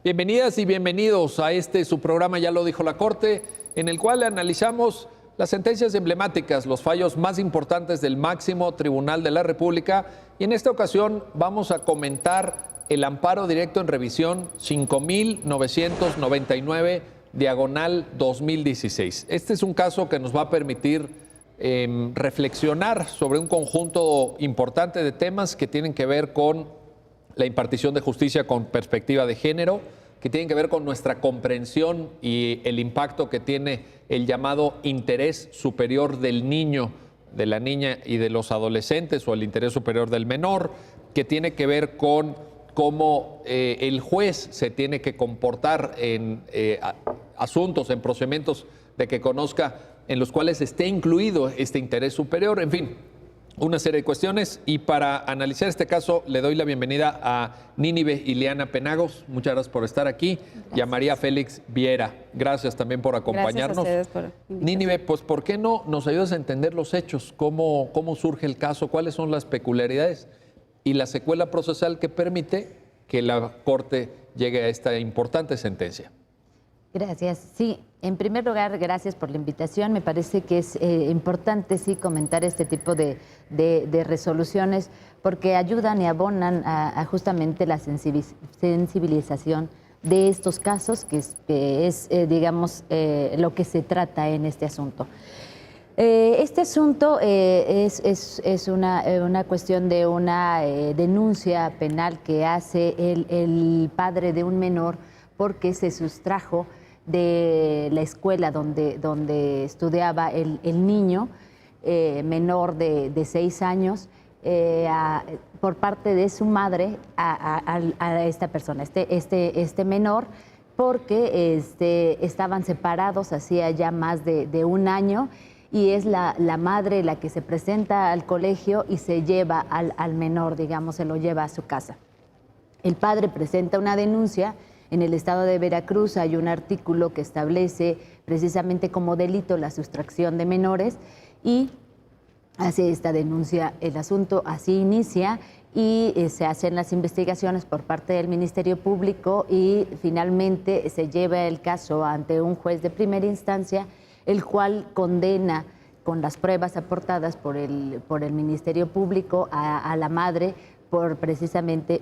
Bienvenidas y bienvenidos a su programa, ya lo dijo la Corte, en el cual analizamos las sentencias emblemáticas, los fallos más importantes del máximo tribunal de la República, y en esta ocasión vamos a comentar el amparo directo en revisión 5999/2016. Este es un caso que nos va a permitir reflexionar sobre un conjunto importante de temas que tienen que ver con la impartición de justicia con perspectiva de género, que tienen que ver con nuestra comprensión y el impacto que tiene el llamado interés superior del niño, de la niña y de los adolescentes, o el interés superior del menor, que tiene que ver con cómo el juez se tiene que comportar en asuntos, en procedimientos de que conozca, en los cuales esté incluido este interés superior, en fin, una serie de cuestiones. Y para analizar este caso le doy la bienvenida a Nínive Ileana Penagos, muchas gracias por estar aquí. Gracias. Y a María Félix Viera, gracias también por acompañarnos. Gracias a ustedes por invitarme. Nínive, pues ¿por qué no nos ayudas a entender los hechos? ¿Cómo surge el caso? ¿Cuáles son las peculiaridades y la secuela procesal que permite que la Corte llegue a esta importante sentencia? Gracias. Sí, en primer lugar, gracias por la invitación. Me parece que es importante, sí, comentar este tipo de resoluciones porque ayudan y abonan a justamente la sensibilización de estos casos, que es digamos, lo que se trata en este asunto. Este asunto es una cuestión de una denuncia penal que hace el padre de un menor porque se sustrajo de la escuela donde estudiaba el niño menor de 6 años por parte de su madre a esta persona, este menor, porque estaban separados hacía ya más de un año, y es la madre la que se presenta al colegio y se lleva al menor, digamos, se lo lleva a su casa. El padre presenta una denuncia. En el estado de Veracruz hay un artículo que establece precisamente como delito la sustracción de menores y hace esta denuncia. El asunto así inicia y se hacen las investigaciones por parte del Ministerio Público y finalmente se lleva el caso ante un juez de primera instancia, el cual condena con las pruebas aportadas por el Ministerio Público a la madre por precisamente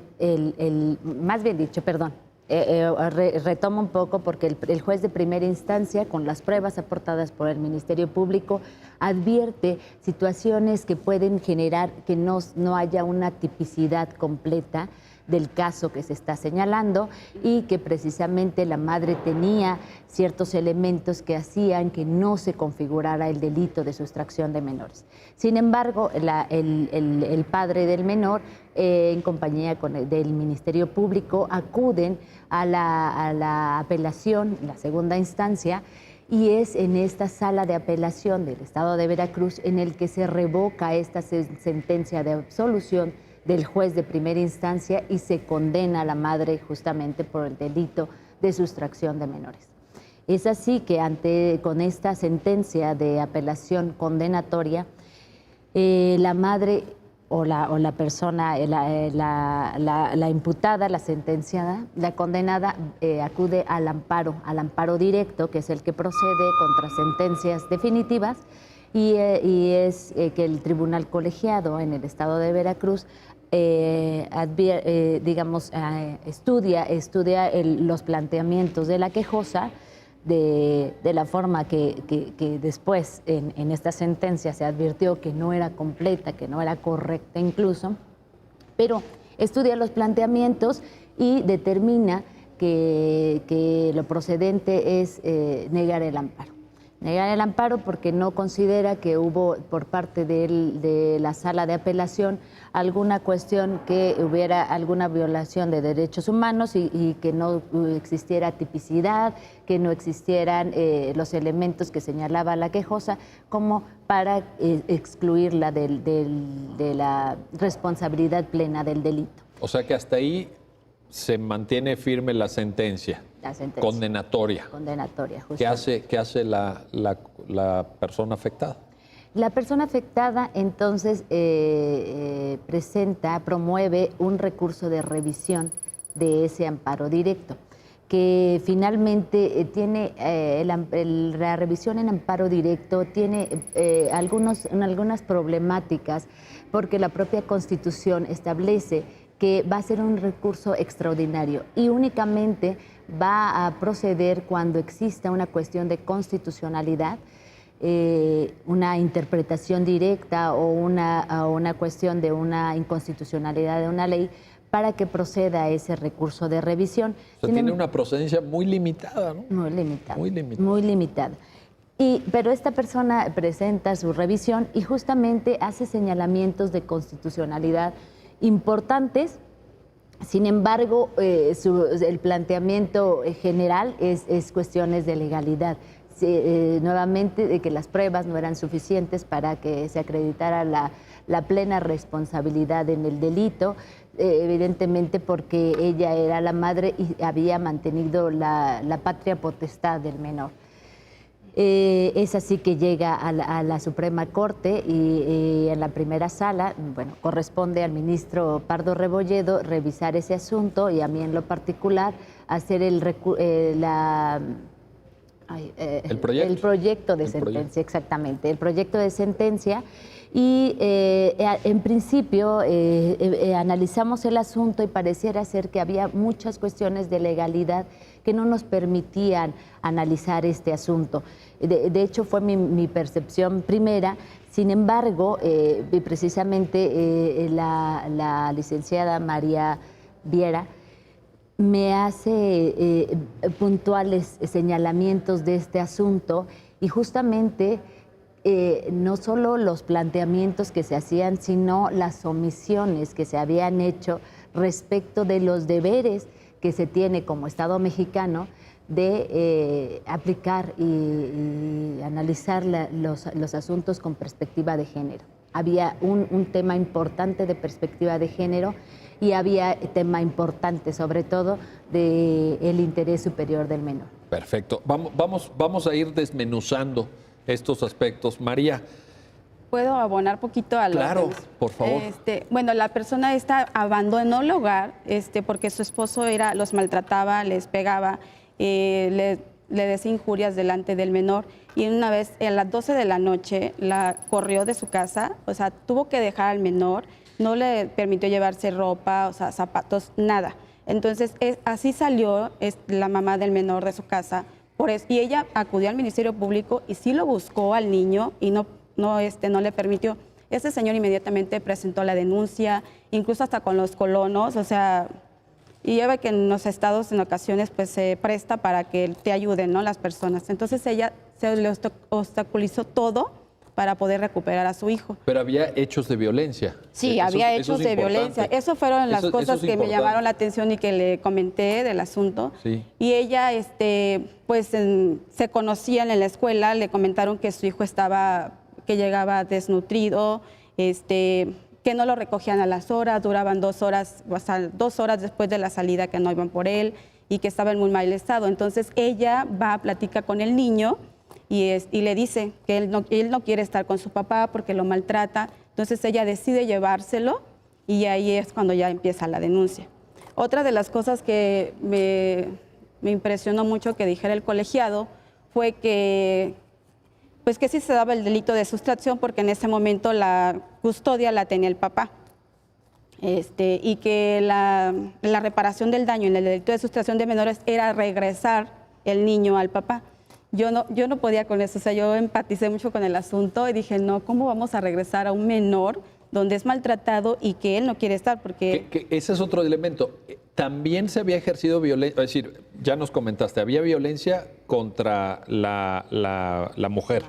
más bien dicho, perdón. Retomo un poco porque el juez de primera instancia, con las pruebas aportadas por el Ministerio Público, advierte situaciones que pueden generar que no haya una tipicidad completa del caso que se está señalando y que precisamente la madre tenía ciertos elementos que hacían que no se configurara el delito de sustracción de menores. Sin embargo, el padre del menor, en compañía del Ministerio Público, acuden a la apelación, la segunda instancia, y es en esta sala de apelación del estado de Veracruz en el que se revoca esta sentencia de absolución del juez de primera instancia y se condena a la madre justamente por el delito de sustracción de menores. Es así que con esta sentencia de apelación condenatoria, la madre o la persona, la imputada, la sentenciada, la condenada, acude al amparo directo, que es el que procede contra sentencias definitivas, y es que el tribunal colegiado en el estado de Veracruz estudia los planteamientos de la quejosa de la forma que después en esta sentencia se advirtió que no era completa, que no era correcta incluso, pero estudia los planteamientos y determina que lo procedente es negar el amparo. Negar el amparo porque no considera que hubo por parte de la sala de apelación alguna cuestión que hubiera alguna violación de derechos humanos y que no existiera tipicidad, que no existieran los elementos que señalaba la quejosa como para excluirla de la responsabilidad plena del delito. O sea que hasta ahí se mantiene firme la sentencia. Condenatoria. Condenatoria, justo. ¿Qué hace la persona afectada? La persona afectada entonces promueve un recurso de revisión de ese amparo directo. que finalmente tiene la revisión en amparo directo, tiene algunas problemáticas, porque la propia Constitución establece que va a ser un recurso extraordinario y únicamente va a proceder cuando exista una cuestión de constitucionalidad, una interpretación directa o una cuestión de una inconstitucionalidad de una ley, para que proceda ese recurso de revisión. O sea, tiene una procedencia muy limitada, ¿no? Muy limitada. Muy limitada. Muy limitada. Pero esta persona presenta su revisión y justamente hace señalamientos de constitucionalidad importantes. Sin embargo, el planteamiento general es cuestiones de legalidad. Nuevamente, de que las pruebas no eran suficientes para que se acreditara la plena responsabilidad en el delito, evidentemente porque ella era la madre y había mantenido la patria potestad del menor. Es así que llega a la Suprema Corte y en la primera sala, bueno, corresponde al ministro Pardo Rebolledo revisar ese asunto y a mí en lo particular hacer el proyecto de sentencia, exactamente, el proyecto de sentencia. Y en principio analizamos el asunto y pareciera ser que había muchas cuestiones de legalidad que no nos permitían analizar este asunto. De hecho, fue mi percepción primera. Sin embargo, precisamente la licenciada María Viera me hace puntuales señalamientos de este asunto y justamente no solo los planteamientos que se hacían, sino las omisiones que se habían hecho respecto de los deberes que se tiene como Estado mexicano de aplicar y analizar los asuntos con perspectiva de género. Había un tema importante de perspectiva de género y había tema importante, sobre todo, del interés superior del menor. Perfecto. Vamos a ir desmenuzando estos aspectos. María. ¿Puedo abonar poquito a lo Claro, por favor. Bueno, la persona esta abandonó el hogar porque su esposo los maltrataba, les pegaba, le decía injurias delante del menor, y una vez a las 12 de la noche la corrió de su casa, o sea, tuvo que dejar al menor, no le permitió llevarse ropa, o sea, zapatos, nada. Entonces, así salió la mamá del menor de su casa. Y ella acudió al Ministerio Público y sí lo buscó al niño y no le permitió. Este señor inmediatamente presentó la denuncia, incluso hasta con los colonos, o sea, y ya ve que en los estados en ocasiones pues se presta para que te ayuden, ¿no?, las personas. Entonces ella se le obstaculizó todo para poder recuperar a su hijo. Pero había hechos de violencia. Sí, había hechos de violencia. Eso fueron las cosas que me llamaron la atención y que le comenté del asunto. Sí. Y ella, pues, se conocían en la escuela, le comentaron que su hijo que llegaba desnutrido, que no lo recogían a las horas, duraban 2 horas, hasta 2 horas después de la salida que no iban por él y que estaba en muy mal estado. Entonces ella va a platicar con el niño y le dice que él no quiere estar con su papá porque lo maltrata. Entonces ella decide llevárselo y ahí es cuando ya empieza la denuncia. Otra de las cosas que me impresionó mucho que dijera el colegiado fue que sí se daba el delito de sustracción porque en ese momento la custodia la tenía el papá. Y que la reparación del daño en el delito de sustracción de menores era regresar el niño al papá. Yo no podía con eso, o sea, yo empaticé mucho con el asunto y dije, no, ¿cómo vamos a regresar a un menor donde es maltratado y que él no quiere estar? Porque ese es otro elemento. También se había ejercido violencia, es decir, ya nos comentaste, había violencia contra la mujer.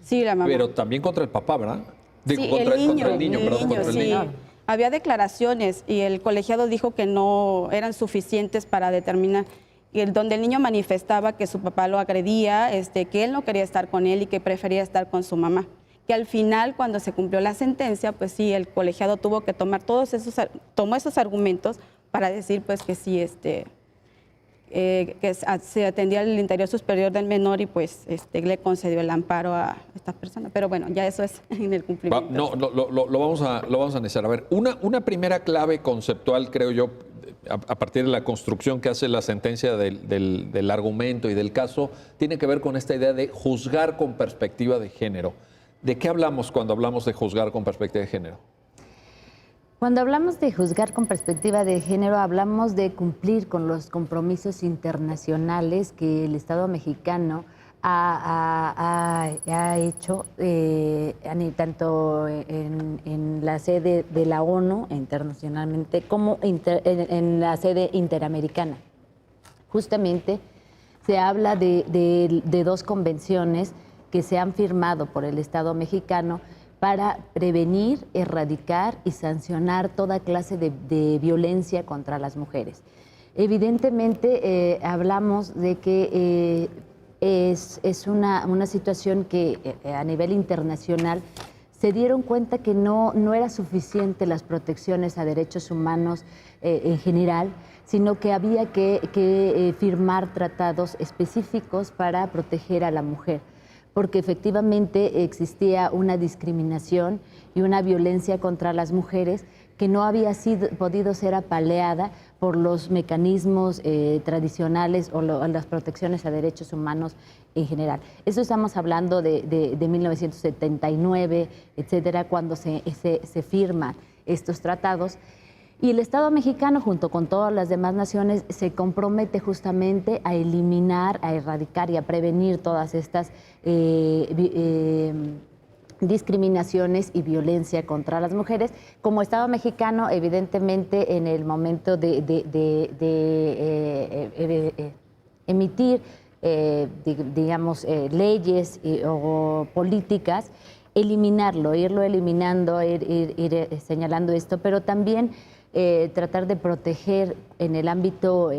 Sí, la mamá. Pero también contra el papá, ¿verdad? Contra el niño. Había declaraciones y el colegiado dijo que no eran suficientes para determinar. Y donde el niño manifestaba que su papá lo agredía, que él no quería estar con él y que prefería estar con su mamá. Que al final, cuando se cumplió la sentencia, pues sí, el colegiado tuvo que tomar tomó esos argumentos para decir pues que sí, que se atendía al interior superior del menor y pues le concedió el amparo a esta persona. Pero bueno, ya eso es en el cumplimiento. Lo vamos a analizar. A ver, una primera clave conceptual, creo yo, a partir de la construcción que hace la sentencia del argumento y del caso, tiene que ver con esta idea de juzgar con perspectiva de género. ¿De qué hablamos cuando hablamos de juzgar con perspectiva de género? Cuando hablamos de juzgar con perspectiva de género, hablamos de cumplir con los compromisos internacionales que el Estado mexicano ha hecho tanto en la sede de la ONU internacionalmente como en la sede interamericana. Justamente se habla de dos convenciones que se han firmado por el Estado mexicano para prevenir, erradicar y sancionar toda clase de violencia contra las mujeres. Evidentemente, hablamos de que es una situación que a nivel internacional se dieron cuenta que no era suficiente las protecciones a derechos humanos en general, sino que había que firmar tratados específicos para proteger a la mujer, porque efectivamente existía una discriminación y una violencia contra las mujeres que no había podido ser apaleada por los mecanismos tradicionales o las protecciones a derechos humanos en general. Eso estamos hablando de 1979, etcétera, cuando se firman estos tratados. Y el Estado mexicano, junto con todas las demás naciones, se compromete justamente a eliminar, a erradicar y a prevenir todas estas discriminaciones y violencia contra las mujeres. Como Estado mexicano, evidentemente, en el momento de emitir, leyes o políticas, irlo eliminando, ir señalando esto, pero también tratar de proteger en el ámbito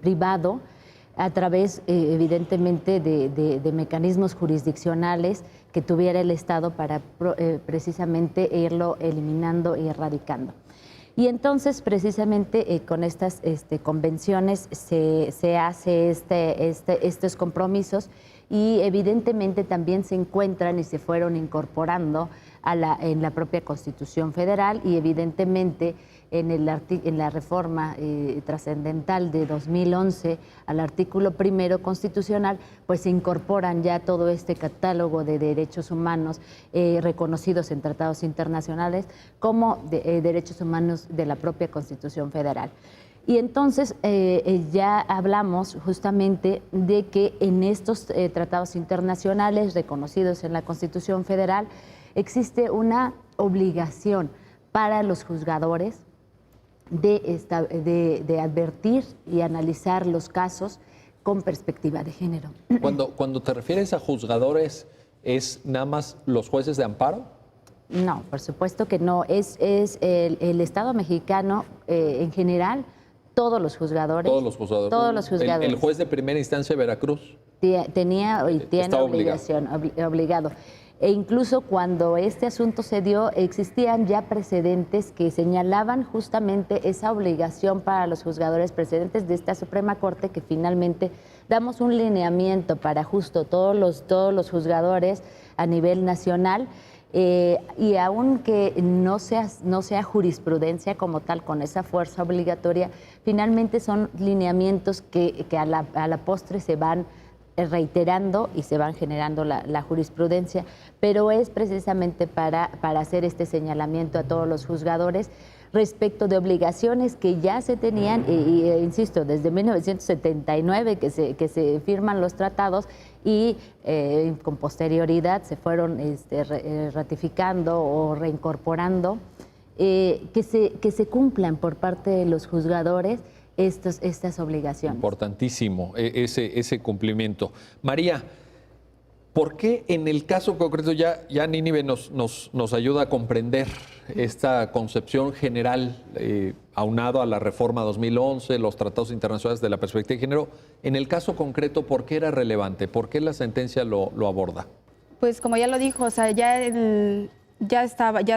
privado a través, evidentemente, de mecanismos jurisdiccionales que tuviera el Estado para precisamente irlo eliminando y erradicando. Y entonces, precisamente, con estas convenciones se hace estos compromisos y evidentemente también se encuentran y se fueron incorporando en la propia Constitución Federal y evidentemente en la reforma trascendental de 2011 al artículo 1 constitucional, pues se incorporan ya todo este catálogo de derechos humanos reconocidos en tratados internacionales como derechos humanos de la propia Constitución Federal. Y entonces ya hablamos justamente de que en estos tratados internacionales reconocidos en la Constitución Federal existe una obligación para los juzgadores de advertir y analizar los casos con perspectiva de género. Cuando te refieres a juzgadores, ¿es nada más los jueces de amparo? No, por supuesto que no. Es el Estado mexicano en general, todos los juzgadores. Todos los juzgadores. Todos los juzgadores. ¿El juez de primera instancia de Veracruz? Tenía y tiene obligación, obligado. E incluso cuando este asunto se dio, existían ya precedentes que señalaban justamente esa obligación para los juzgadores, precedentes de esta Suprema Corte, que finalmente damos un lineamiento para justo todos los juzgadores a nivel nacional. Y aunque no sea jurisprudencia como tal, con esa fuerza obligatoria, finalmente son lineamientos que a la postre se van reiterando y se van generando la jurisprudencia, pero es precisamente para hacer este señalamiento a todos los juzgadores respecto de obligaciones que ya se tenían, insisto, desde 1979 que se firman los tratados y con posterioridad se fueron ratificando o reincorporando, que se cumplan por parte de los juzgadores estas obligaciones. Importantísimo ese cumplimiento. María, ¿por qué en el caso concreto ya Nínive nos ayuda a comprender esta concepción general aunado a la reforma 2011, los tratados internacionales de la perspectiva de género? En el caso concreto, ¿por qué era relevante? ¿Por qué la sentencia lo aborda? Pues como ya lo dijo, o sea, ya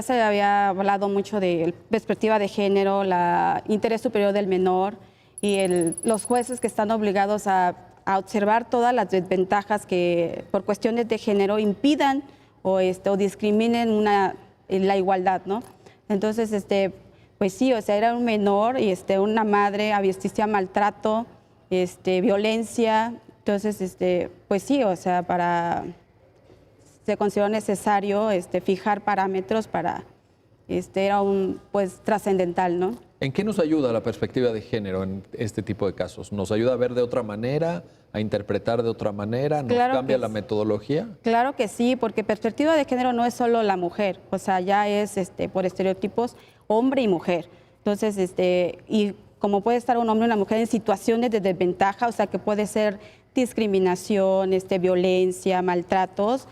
se había hablado mucho de perspectiva de género, el interés superior del menor y los jueces que están obligados a observar todas las desventajas que por cuestiones de género impidan o discriminen la igualdad, ¿no? Entonces, pues sí, o sea, era un menor y una madre existía maltrato, violencia. Entonces, pues sí, o sea, se consideró necesario fijar parámetros para, era pues trascendental, ¿no? ¿En qué nos ayuda la perspectiva de género en este tipo de casos? ¿Nos ayuda a ver de otra manera, a interpretar de otra manera? ¿Nos cambia la metodología? Claro que sí, porque perspectiva de género no es solo la mujer, o sea, ya es por estereotipos hombre y mujer. Entonces, y como puede estar un hombre y una mujer en situaciones de desventaja, o sea, que puede ser discriminación, violencia, maltratos,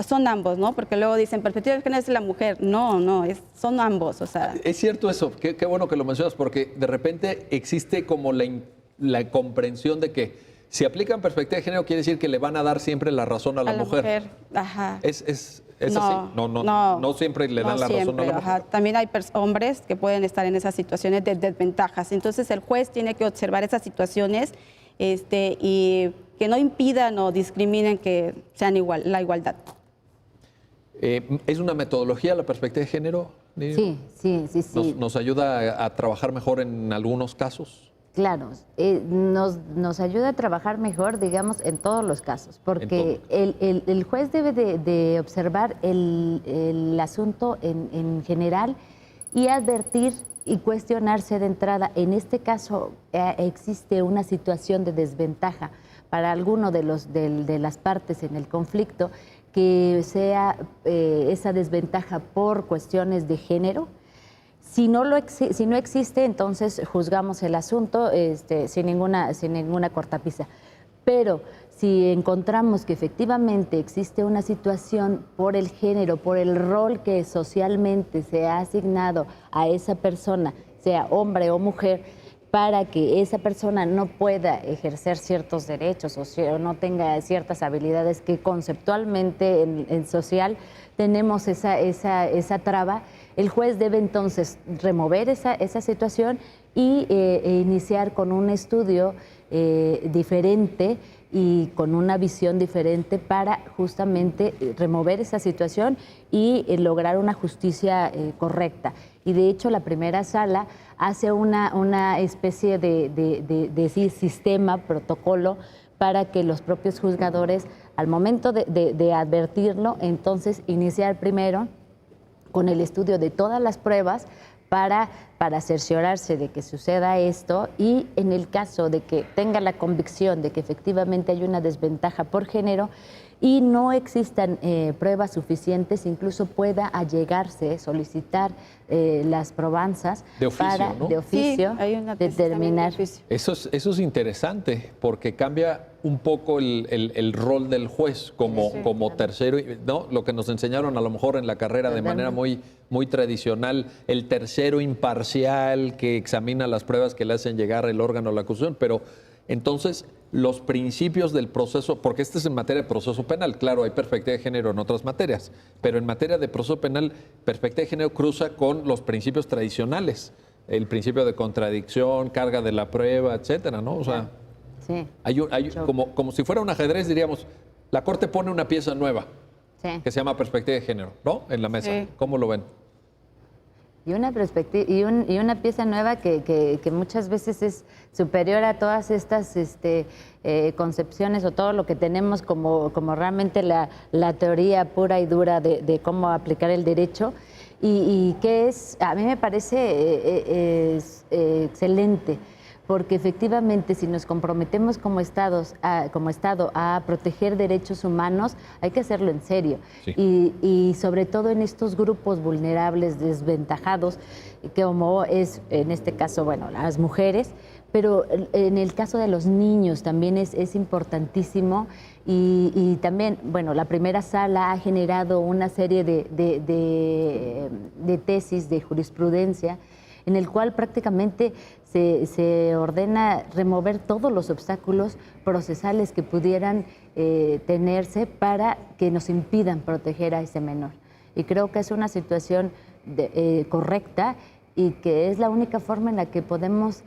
son ambos, ¿no? Porque luego dicen, perspectiva de género es la mujer. No, son ambos, o sea. Es cierto eso, qué bueno que lo mencionas, porque de repente existe como la comprensión de que si aplican perspectiva de género quiere decir que le van a dar siempre la razón a la mujer. Ajá. ¿Es así? No siempre le dan la razón a la mujer. Ajá. También hay hombres que pueden estar en esas situaciones de desventajas. Entonces el juez tiene que observar esas situaciones y que no impidan o discriminen que sean la igualdad. ¿Es una metodología la perspectiva de género? Sí. ¿Nos ayuda a trabajar mejor en algunos casos? Claro, nos ayuda a trabajar mejor, digamos, en todos los casos, porque el juez debe de observar el asunto en general y advertir y cuestionarse de entrada. En este caso existe una situación de desventaja para alguno de las partes en el conflicto, que sea esa desventaja por cuestiones de género. Si no existe, entonces juzgamos el asunto sin ninguna cortapisa. Pero si encontramos que efectivamente existe una situación por el género, por el rol que socialmente se ha asignado a esa persona, sea hombre o mujer, para que esa persona no pueda ejercer ciertos derechos o no tenga ciertas habilidades que conceptualmente en social tenemos esa traba, el juez debe entonces remover esa situación y iniciar con un estudio diferente y con una visión diferente para justamente remover esa situación y lograr una justicia correcta. Y de hecho la primera sala hace una especie de sistema, protocolo, para que los propios juzgadores, al momento de advertirlo, entonces iniciar primero con el estudio de todas las pruebas para cerciorarse de que suceda esto, y en el caso de que tenga la convicción de que efectivamente hay una desventaja por género y no existan pruebas suficientes, incluso pueda allegarse, solicitar las probanzas de oficio, para ¿no? de oficio determinar. Eso es interesante, porque cambia un poco el rol del juez como tercero, ¿no? Lo que nos enseñaron a lo mejor en la carrera de manera muy tradicional, el tercero imparcial que examina las pruebas que le hacen llegar el órgano a la acusación, pero entonces los principios del proceso, porque este es en materia de proceso penal, claro, hay perspectiva de género en otras materias, pero en materia de proceso penal, perspectiva de género cruza con los principios tradicionales, el principio de contradicción, carga de la prueba, etcétera, ¿no? O sea, sí, como si fuera un ajedrez, diríamos, la Corte pone una pieza nueva, que se llama perspectiva de género, ¿no? En la mesa. Sí. ¿Cómo lo ven? Y una perspectiva y una pieza nueva que muchas veces es superior a todas estas concepciones o todo lo que tenemos como realmente la teoría pura y dura de cómo aplicar el derecho, y que a mí me parece excelente, porque efectivamente si nos comprometemos como Estado a proteger derechos humanos, hay que hacerlo en serio. Sí. Y sobre todo en estos grupos vulnerables, desventajados, como es en este caso, bueno, las mujeres, pero en el caso de los niños también es importantísimo, y también, bueno, la primera sala ha generado una serie de tesis de jurisprudencia en el cual prácticamente se ordena remover todos los obstáculos procesales que pudieran tenerse para que nos impidan proteger a ese menor. Y creo que es una situación correcta, y que es la única forma en la que podemos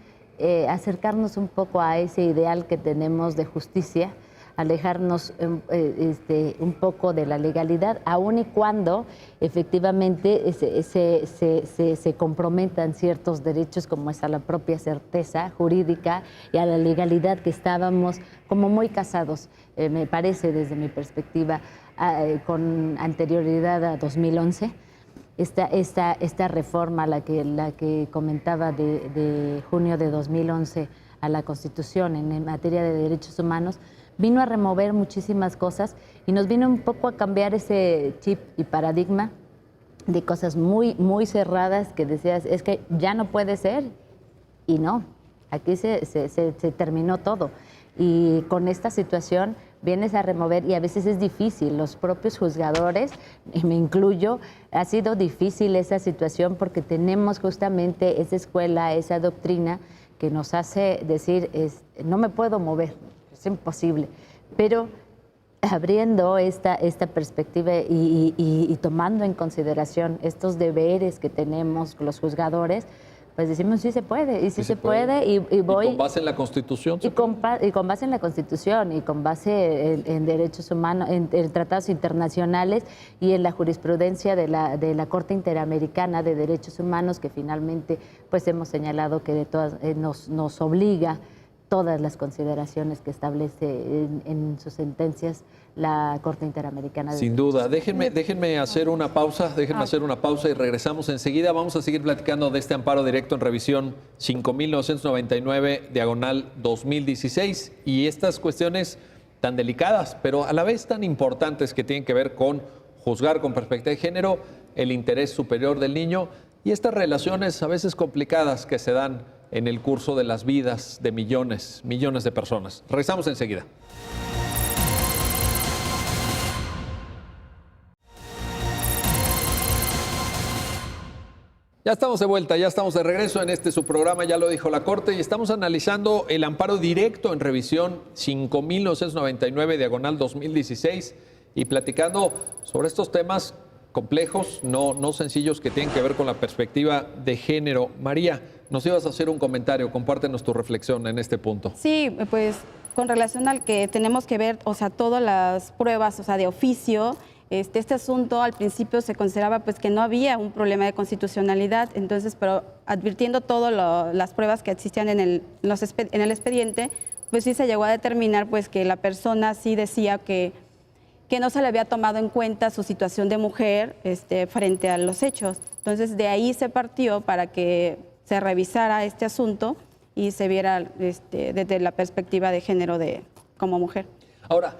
acercarnos un poco a ese ideal que tenemos de justicia, alejarnos un poco de la legalidad, aun y cuando efectivamente se comprometan ciertos derechos como es a la propia certeza jurídica y a la legalidad que estábamos como muy casados, me parece desde mi perspectiva, con anterioridad a 2011. Esta reforma, la que comentaba de junio de 2011 a la Constitución en materia de derechos humanos, vino a remover muchísimas cosas y nos vino un poco a cambiar ese chip y paradigma de cosas muy, muy cerradas que decías, es que ya no puede ser, y no, aquí se terminó todo. Y con esta situación vienes a remover, y a veces es difícil, los propios juzgadores, y me incluyo, ha sido difícil esa situación porque tenemos justamente esa escuela, esa doctrina que nos hace decir, no me puedo mover, es imposible, pero abriendo esta perspectiva y tomando en consideración estos deberes que tenemos los juzgadores, pues decimos sí se puede, y sí se puede, y voy... ¿Y con base en la Constitución? Y con base en la Constitución, y con base en derechos humanos, en tratados internacionales y en la jurisprudencia de la Corte Interamericana de Derechos Humanos, que finalmente pues hemos señalado que de todas, nos obliga todas las consideraciones que establece en sus sentencias la Corte Interamericana. Sin duda. Déjenme hacer una pausa, y regresamos enseguida. Vamos a seguir platicando de este amparo directo en revisión 5.999/2016 y estas cuestiones tan delicadas, pero a la vez tan importantes, que tienen que ver con juzgar con perspectiva de género, el interés superior del niño y estas relaciones a veces complicadas que se dan en el curso de las vidas de millones de personas. Regresamos enseguida. Ya estamos de vuelta, ya estamos de regreso en su programa, ya lo dijo la Corte, y estamos analizando el amparo directo en revisión 5.999/2016 y platicando sobre estos temas complejos, no sencillos, que tienen que ver con la perspectiva de género. María, nos ibas a hacer un comentario, compártenos tu reflexión en este punto. Sí, pues con relación al que tenemos que ver, o sea, todas las pruebas, o sea, de oficio, este asunto al principio se consideraba pues que no había un problema de constitucionalidad, entonces, pero advirtiendo todas las pruebas que existían en el expediente, pues sí se llegó a determinar pues que la persona sí decía que no se le había tomado en cuenta su situación de mujer frente a los hechos. Entonces, de ahí se partió para que se revisara este asunto y se viera desde la perspectiva de género como mujer. Ahora,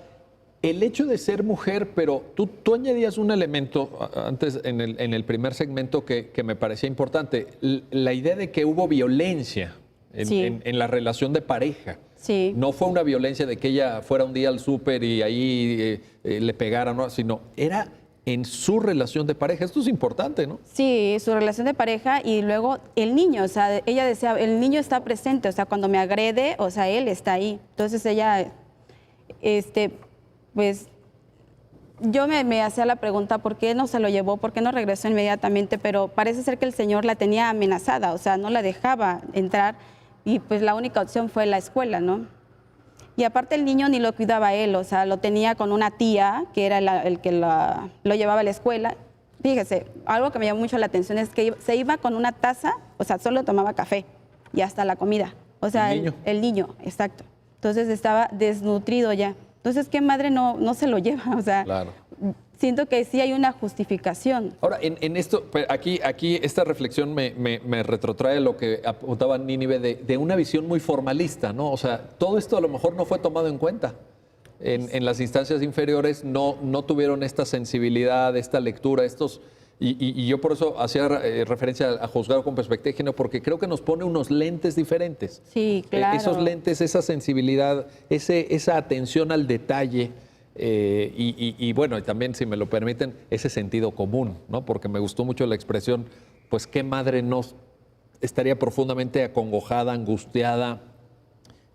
el hecho de ser mujer, pero tú añadías un elemento antes en el primer segmento que me parecía importante, la idea de que hubo violencia en la relación de pareja. Sí. No fue una violencia de que ella fuera un día al súper y ahí le pegara, ¿no? Sino era en su relación de pareja. Esto es importante, ¿no? Sí, su relación de pareja, y luego el niño, o sea, ella decía, el niño está presente, o sea, cuando me agrede, o sea, él está ahí. Entonces ella, pues, yo me hacía la pregunta, ¿por qué no se lo llevó? ¿Por qué no regresó inmediatamente? Pero parece ser que el señor la tenía amenazada, o sea, no la dejaba entrar. Y pues la única opción fue la escuela, ¿no? Y aparte el niño ni lo cuidaba él, o sea, lo tenía con una tía, que era el que lo llevaba a la escuela. Fíjese, algo que me llamó mucho la atención es que se iba con una taza, o sea, solo tomaba café y hasta la comida. O sea, el niño, exacto. Entonces estaba desnutrido ya. Entonces, ¿qué madre no se lo lleva? O sea, claro. Siento que sí hay una justificación. Ahora, en esto, aquí esta reflexión me retrotrae lo que apuntaba Nínive de una visión muy formalista, ¿no? O sea, todo esto a lo mejor no fue tomado en cuenta. En las instancias inferiores no tuvieron esta sensibilidad, esta lectura, y yo por eso hacía referencia a juzgar con perspectiva de género, porque creo que nos pone unos lentes diferentes. Sí, claro. Esos lentes, esa sensibilidad, esa atención al detalle. Y bueno, y también, si me lo permiten, ese sentido común, ¿no? Porque me gustó mucho la expresión, pues qué madre no estaría profundamente acongojada, angustiada,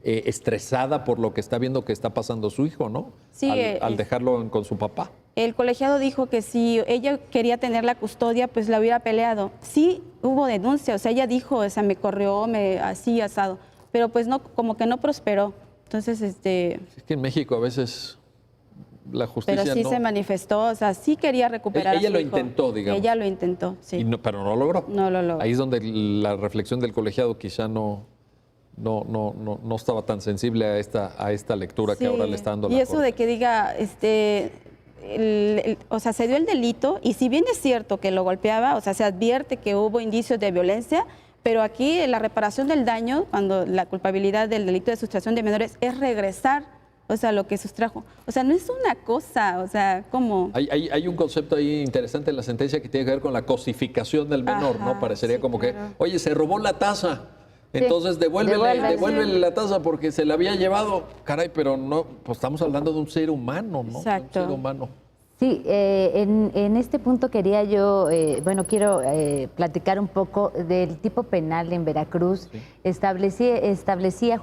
estresada por lo que está viendo que está pasando su hijo, ¿no? Sí, al dejarlo con su papá. El colegiado dijo que si ella quería tener la custodia, pues la hubiera peleado. Sí hubo denuncia, o sea, ella dijo, o sea, me corrió, así asado, pero pues no, como que no prosperó. Entonces, Es que en México a veces la justicia pero sí no... se manifestó, o sea, sí quería recuperar Ella a su lo hijo. intentó, digamos. Ella lo intentó, sí. Pero no lo logró. No lo logró. Ahí es donde la reflexión del colegiado quizá no estaba tan sensible a esta lectura que ahora le está dando la Y eso Corte. de que diga, o sea, se dio el delito, y si bien es cierto que lo golpeaba, o sea, se advierte que hubo indicios de violencia, pero aquí la reparación del daño, cuando la culpabilidad del delito de sustracción de menores es regresar, o sea, lo que sustrajo. O sea, no es una cosa, o sea, ¿cómo? Hay un concepto ahí interesante en la sentencia que tiene que ver con la cosificación del menor, ¿no? Parecería como que, oye, se robó la taza, entonces devuélvele la taza porque se la había llevado. Caray, pero no, pues estamos hablando de un ser humano, ¿no? Exacto. Un ser humano. Sí, en este punto quería yo, quiero platicar un poco del tipo penal en Veracruz. Sí. Establecía,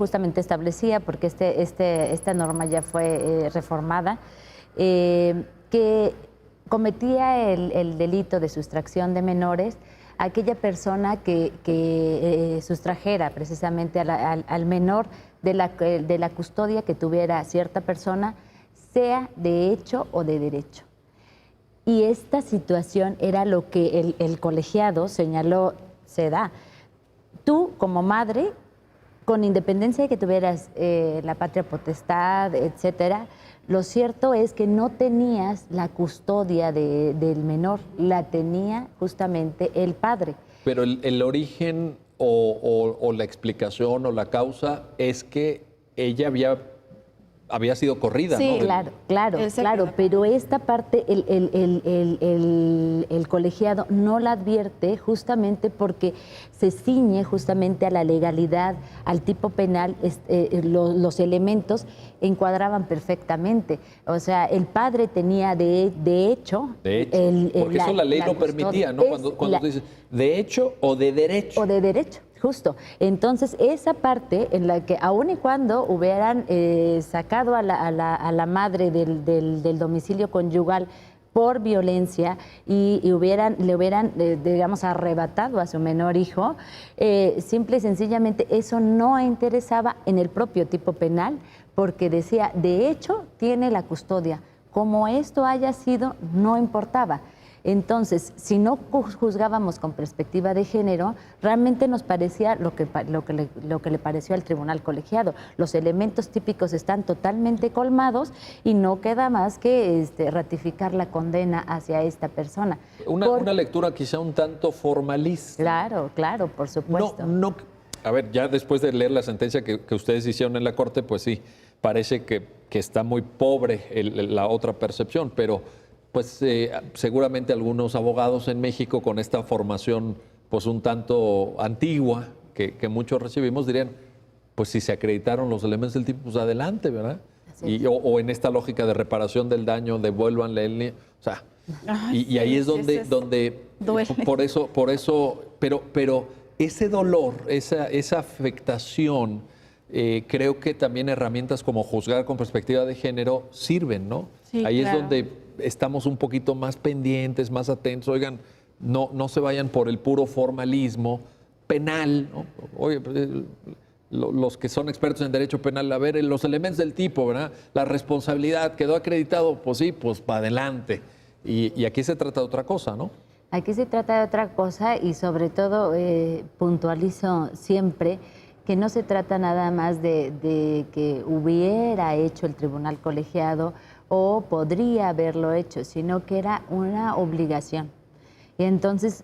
porque esta norma ya fue reformada, que cometía el delito de sustracción de menores aquella persona que sustrajera precisamente al menor de la custodia que tuviera cierta persona, sea de hecho o de derecho. Y esta situación era lo que el colegiado señaló se da. Tú, como madre, con independencia de que tuvieras la patria potestad, etcétera, lo cierto es que no tenías la custodia del menor, la tenía justamente el padre. Pero el origen o la explicación o la causa es que ella había sido corrida, sí, ¿no? Claro, pero esta parte el colegiado no la advierte justamente porque se ciñe justamente a la legalidad, al tipo penal, los elementos encuadraban perfectamente. O sea, el padre tenía de hecho... porque eso la ley lo permitía, ¿no? Cuando tú dices, ¿de hecho o de derecho? O de derecho. Justo. Entonces, esa parte en la que aun y cuando hubieran sacado a la madre del domicilio conyugal por violencia y le hubieran, digamos, arrebatado a su menor hijo, simple y sencillamente eso no interesaba en el propio tipo penal, porque decía, de hecho, tiene la custodia. Como esto haya sido, no importaba. Entonces, si no juzgábamos con perspectiva de género, realmente nos parecía lo que le pareció al tribunal colegiado. Los elementos típicos están totalmente colmados y no queda más que ratificar la condena hacia esta persona. Una lectura quizá un tanto formalista. Claro, por supuesto. A ver, ya después de leer la sentencia que ustedes hicieron en la Corte, pues sí, parece que está muy pobre la otra percepción, pero... pues seguramente algunos abogados en México con esta formación pues un tanto antigua que muchos recibimos dirían, pues si se acreditaron los elementos del tipo, pues adelante, ¿verdad? O en esta lógica de reparación del daño, devuélvanle, o sea, y ahí es donde por eso, pero ese dolor, esa afectación, creo que también herramientas como juzgar con perspectiva de género sirven, ¿no? Sí, ahí es donde estamos un poquito más pendientes, más atentos. Oigan, no se vayan por el puro formalismo penal, ¿no? Oye, los que son expertos en derecho penal, a ver, los elementos del tipo, ¿verdad? La responsabilidad, quedó acreditado, pues sí, pues para adelante. Y aquí se trata de otra cosa, ¿no? Aquí se trata de otra cosa y sobre todo puntualizo siempre que no se trata nada más de que hubiera hecho el tribunal colegiado o podría haberlo hecho, sino que era una obligación. Y entonces,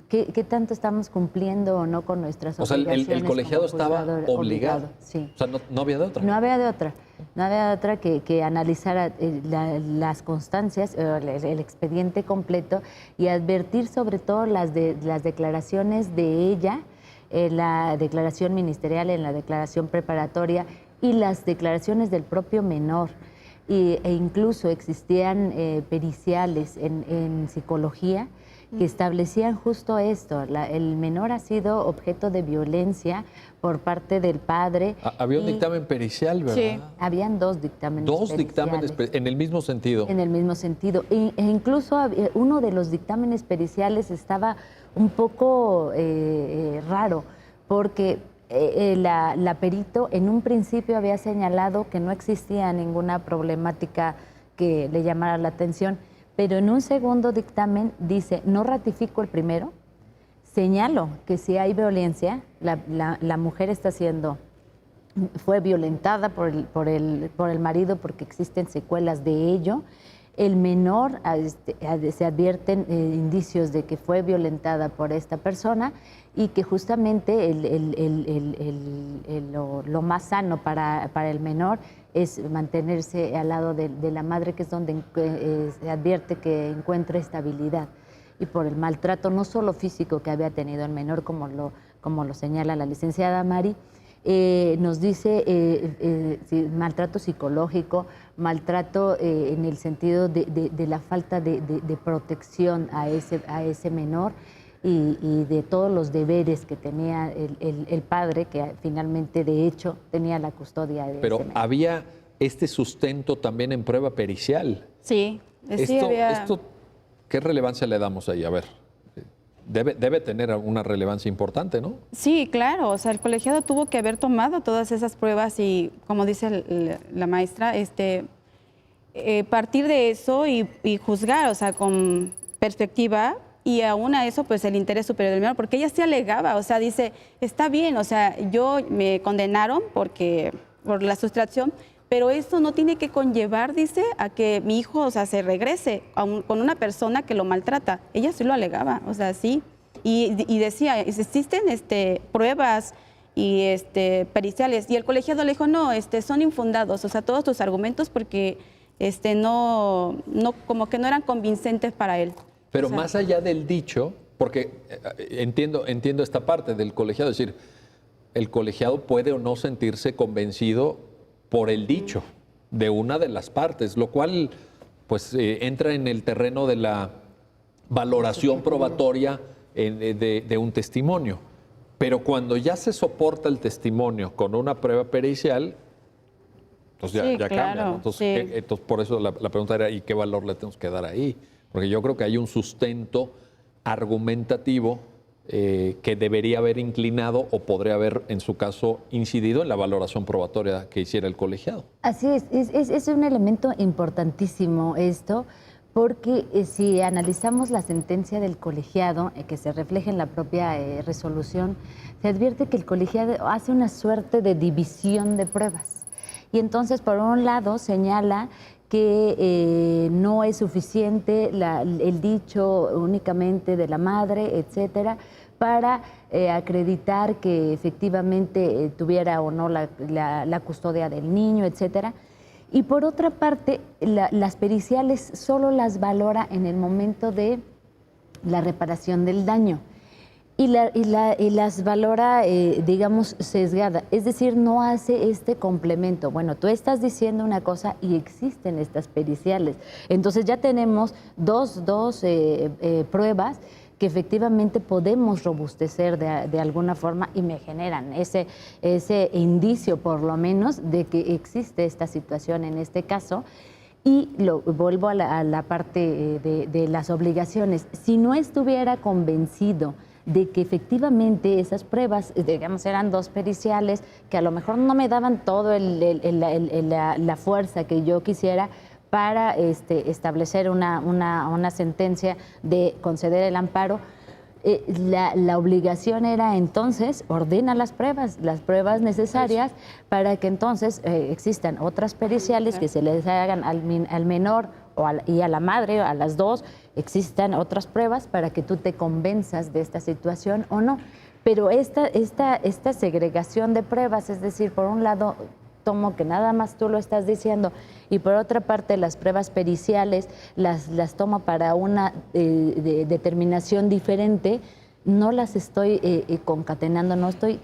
¿qué tanto estamos cumpliendo o no con nuestras obligaciones? O sea, el colegiado estaba obligado. Sí. O sea, no había de otra. No había de otra. No había de otra que analizar las constancias, el expediente completo y advertir sobre todo las declaraciones de ella, la declaración ministerial, en la declaración preparatoria y las declaraciones del propio menor. E incluso existían periciales en psicología que establecían justo esto. El menor ha sido objeto de violencia por parte del padre. Había un dictamen pericial, ¿verdad? Sí. Habían dos dictámenes periciales. Dos dictámenes en el mismo sentido. En el mismo sentido. E incluso uno de los dictámenes periciales estaba un poco raro, porque la perito en un principio había señalado que no existía ninguna problemática que le llamara la atención, pero en un segundo dictamen dice, no ratifico el primero, señalo que si hay violencia, la mujer fue violentada por el marido porque existen secuelas de ello. El menor, se advierten indicios de que fue violentada por esta persona y que justamente lo más sano para el menor es mantenerse al lado de la madre, que es donde se advierte que encuentra estabilidad. Y por el maltrato no solo físico que había tenido el menor, como lo señala la licenciada Mari, nos dice maltrato psicológico, maltrato en el sentido de la falta de protección a ese menor y de todos los deberes que tenía el padre, que finalmente de hecho tenía la custodia de Pero ese menor. Había este sustento también en prueba pericial. Sí, Esto, ¿qué relevancia le damos ahí? A ver. Debe tener una relevancia importante, ¿no? Sí, claro. O sea, el colegiado tuvo que haber tomado todas esas pruebas y, como dice la maestra, partir de eso y juzgar, o sea, con perspectiva, y aún a eso, pues el interés superior del menor, porque ella se alegaba, o sea, dice, está bien, o sea, me condenaron por la sustracción, pero eso no tiene que conllevar, dice, a que mi hijo, o sea, se regrese con una persona que lo maltrata. Ella sí lo alegaba, o sea, sí. Y decía, existen pruebas y periciales. Y el colegiado le dijo, no, son infundados, o sea, todos tus argumentos, porque no, como que no eran convincentes para él. Pero más allá del dicho, porque entiendo esta parte del colegiado, es decir, el colegiado puede o no sentirse convencido por el dicho de una de las partes, lo cual pues entra en el terreno de la valoración probatoria de un testimonio. Pero cuando ya se soporta el testimonio con una prueba pericial, entonces ya claro, cambia, ¿no? Entonces, por eso la pregunta era, ¿y qué valor le tenemos que dar ahí? Porque yo creo que hay un sustento argumentativo que debería haber inclinado o podría haber, en su caso, incidido en la valoración probatoria que hiciera el colegiado. Así es un elemento importantísimo esto, porque si analizamos la sentencia del colegiado, que se refleja en la propia resolución, se advierte que el colegiado hace una suerte de división de pruebas. Y entonces, por un lado, señala que no es suficiente el dicho únicamente de la madre, etcétera, para acreditar que efectivamente tuviera o no la custodia del niño, etcétera. Y por otra parte, las periciales solo las valora en el momento de la reparación del daño. Y las valora, digamos, sesgada. Es decir, no hace este complemento. Bueno, tú estás diciendo una cosa y existen estas periciales. Entonces ya tenemos dos pruebas que efectivamente podemos robustecer de alguna forma y me generan ese indicio, por lo menos, de que existe esta situación en este caso. Y vuelvo a la parte de las obligaciones. Si no estuviera convencido de que efectivamente esas pruebas, digamos, eran dos periciales que a lo mejor no me daban todo la fuerza que yo quisiera para establecer una sentencia de conceder el amparo, la obligación era entonces ordena las pruebas necesarias para que entonces existan otras periciales que se les hagan al menor y a la madre, a las dos, existan otras pruebas para que tú te convenzas de esta situación o no. Pero esta segregación de pruebas, es decir, por un lado tomo que nada más tú lo estás diciendo y por otra parte las pruebas periciales las tomo para una determinación diferente, no las estoy concatenando, no estoy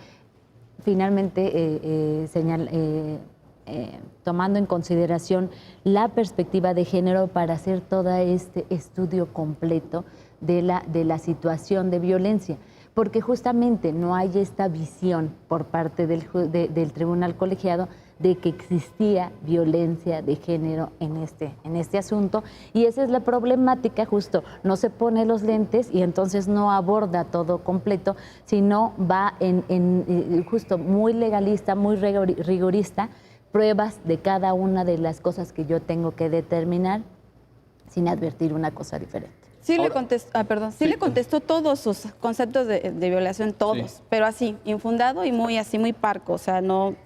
finalmente tomando en consideración la perspectiva de género para hacer todo este estudio completo de la situación de violencia, porque justamente no hay esta visión por parte del tribunal colegiado de que existía violencia de género en este asunto, y esa es la problemática, justo, no se pone los lentes y entonces no aborda todo completo, sino va en justo muy legalista, muy rigorista, pruebas de cada una de las cosas que yo tengo que determinar sin advertir una cosa diferente. Sí, le contestó todos sus conceptos de violación, todos, sí, pero así, infundado y muy así, muy parco, o sea, no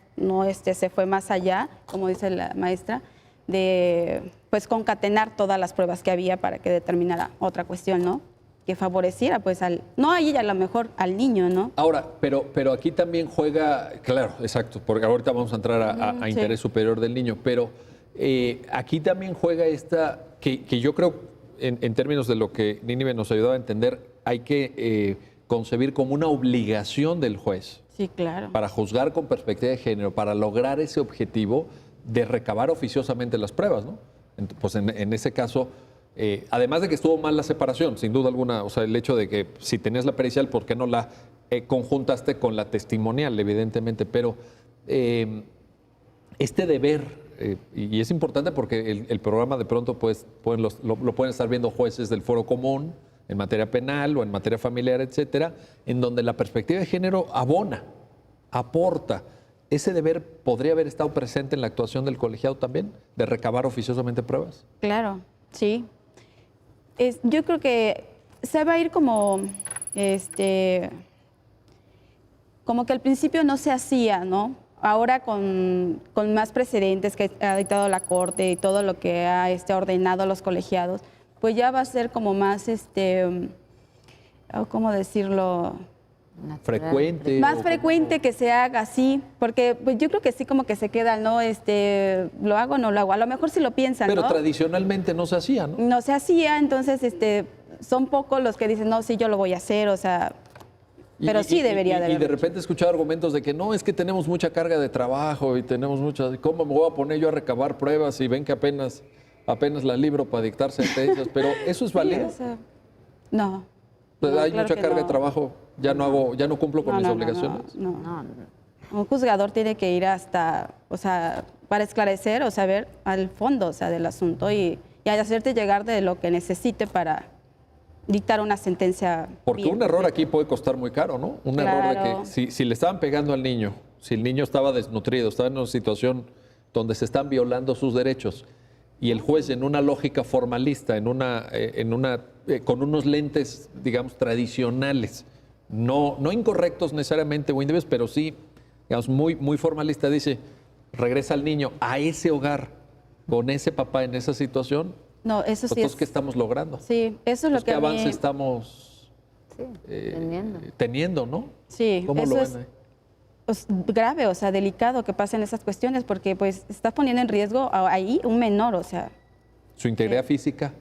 se fue más allá, como dice la maestra, de pues concatenar todas las pruebas que había para que determinara otra cuestión, ¿no? Que favoreciera pues no a ella, a lo mejor al niño, ¿no? Ahora, pero aquí también juega, claro, exacto, porque ahorita vamos a entrar a interés superior del niño, pero aquí también juega esta, que yo creo, en términos de lo que Nínive nos ayudaba a entender, hay que concebir como una obligación del juez. Sí, claro. Para juzgar con perspectiva de género, para lograr ese objetivo de recabar oficiosamente las pruebas, ¿no? Pues en ese caso, además de que estuvo mal la separación, sin duda alguna, o sea, el hecho de que si tenías la pericial, ¿por qué no la conjuntaste con la testimonial, evidentemente? Pero este deber, y es importante porque el programa de pronto pues, lo pueden estar viendo jueces del Foro Común en materia penal o en materia familiar, etcétera, en donde la perspectiva de género abona, aporta. ¿Ese deber podría haber estado presente en la actuación del colegiado también, de recabar oficiosamente pruebas? Claro, sí. Yo creo que se va a ir como que al principio no se hacía, ¿no? Ahora con más precedentes que ha dictado la Corte y todo lo que ha ordenado a los colegiados, pues ya va a ser como más, ¿cómo decirlo? Frecuente. Más frecuente que se haga así, porque pues yo creo que sí como que se queda, ¿no? ¿Lo hago o no lo hago? A lo mejor sí lo piensan, pero ¿no? Tradicionalmente no se hacía, ¿no? No se hacía, entonces son pocos los que dicen, no, sí, yo lo voy a hacer, o sea... Pero sí debería de haber. Y de repente he escuchado argumentos de que no, es que tenemos mucha carga de trabajo y tenemos muchas... ¿Cómo me voy a poner yo a recabar pruebas y ven que apenas las libro para dictar sentencias? Pero ¿eso es válido? Sí, no. Pues hay mucha carga de trabajo, ya no cumplo con mis obligaciones. No. Un juzgador tiene que ir hasta, o sea, para esclarecer o saber al fondo, o sea, del asunto y hacerte llegar de lo que necesite para dictar una sentencia. Porque un error aquí puede costar muy caro, ¿no? Un error de que si le estaban pegando al niño, si el niño estaba desnutrido, estaba en una situación donde se están violando sus derechos y el juez en una lógica formalista, con unos lentes, digamos, tradicionales, no incorrectos necesariamente o indebidos, pero sí, digamos, muy, muy formalista, dice, regresa al niño a ese hogar con ese papá en esa situación. No, eso sí. ¿Qué estamos logrando? Sí, eso es lo que ¿Qué avance estamos teniendo, no? Sí, ¿Cómo eso lo es ven ahí? Pues, grave, o sea, delicado que pasen esas cuestiones porque pues estás poniendo en riesgo ahí un menor, o sea. Su integridad física,